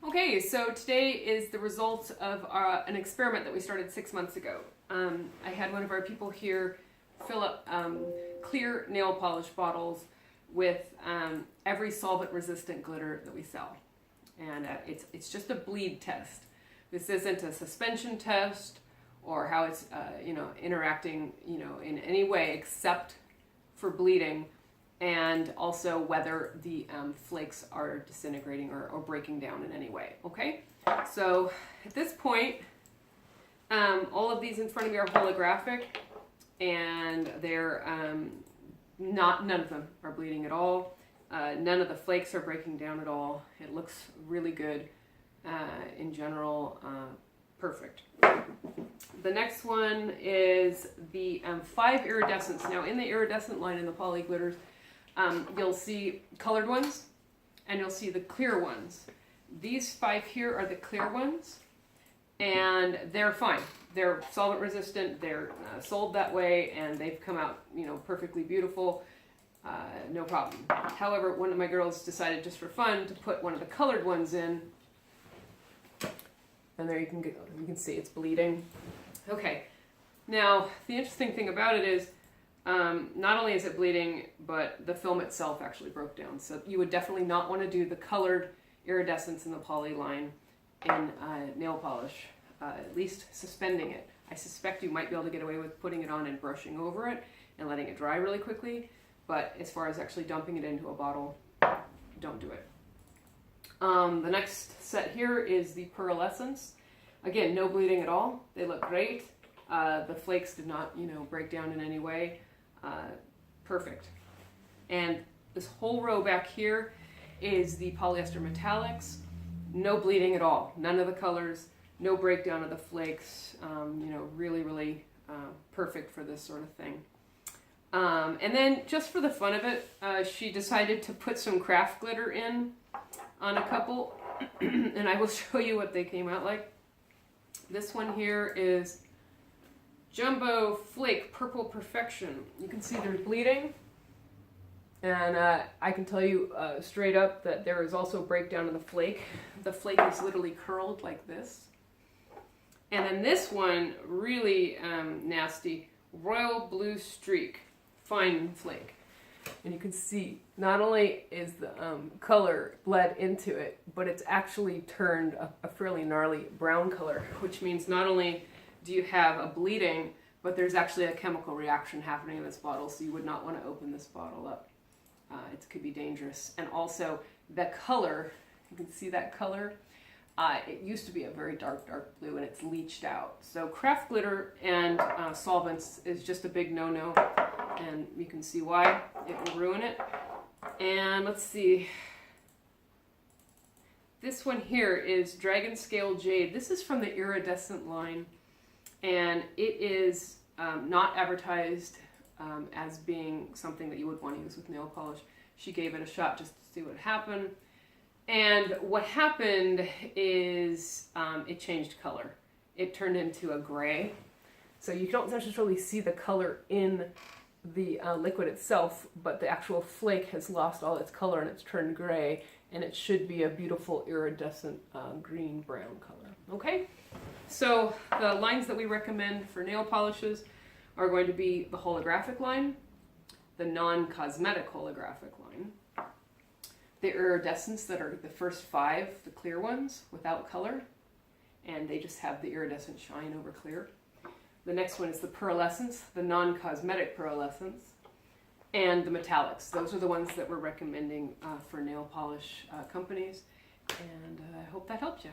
Okay, so today is the results of an experiment that we started 6 months ago. I had one of our people here fill up clear nail polish bottles with every solvent-resistant glitter that we sell. And it's just a bleed test. This isn't a suspension test or how it's interacting in any way except for bleeding, and also whether the flakes are disintegrating or breaking down in any way. Okay, so at this point, all of these in front of me are holographic, and they're none of them are bleeding at all. None of the flakes are breaking down at all. It looks really good in general. Perfect. The next one is the 5 iridescents. Now in the iridescent line in the poly glitters, you'll see colored ones and you'll see the clear ones. These 5 here are the clear ones, and they're fine. They're solvent resistant, they're sold that way, and they've come out perfectly beautiful. No problem. However, one of my girls decided just for fun to put one of the colored ones in, and there you can see it's bleeding. Okay, now the interesting thing about it is not only is it bleeding, but the film itself actually broke down. So you would definitely not want to do the colored iridescence in the poly line in nail polish, at least suspending it. I suspect you might be able to get away with putting it on and brushing over it and letting it dry really quickly, but as far as actually dumping it into a bottle, don't do it. The next set here is the pearlescence. Again, no bleeding at all. They look great. The flakes did not, break down in any way. Perfect. And this whole row back here is the polyester metallics. No bleeding at all. None of the colors. No breakdown of the flakes. Really, really perfect for this sort of thing. And then, just for the fun of it, she decided to put some craft glitter in on a couple, and I will show you what they came out like. This one here is Jumbo Flake Purple Perfection. You can see there's bleeding, and I can tell you straight up that there is also breakdown of the flake. The flake is literally curled like this. And then this one, really nasty, Royal Blue Streak Fine Flake. And you can see not only is the color bled into it, but it's actually turned a fairly gnarly brown color, which means not only do you have a bleeding, but there's actually a chemical reaction happening in this bottle, so you would not want to open this bottle up. It could be dangerous. And also the color, you can see that color, it used to be a very dark blue, and it's leached out. So craft glitter and solvents is just a big no-no, and you can see why. It will ruin it. And let's see. This one here is Dragon Scale Jade. This is from the iridescent line, and it is not advertised as being something that you would want to use with nail polish. She gave it a shot just to see what happened. And what happened is it changed color. It turned into a gray. So you don't necessarily see the color in the liquid itself, but the actual flake has lost all its color and it's turned gray, and it should be a beautiful iridescent green-brown color. Okay? So the lines that we recommend for nail polishes are going to be the holographic line, the non-cosmetic holographic line, the iridescents that are the first 5, the clear ones without color, and they just have the iridescent shine over clear. The next one is the pearlescence, the non-cosmetic pearlescence, and the metallics. Those are the ones that we're recommending for nail polish companies, and I hope that helped you.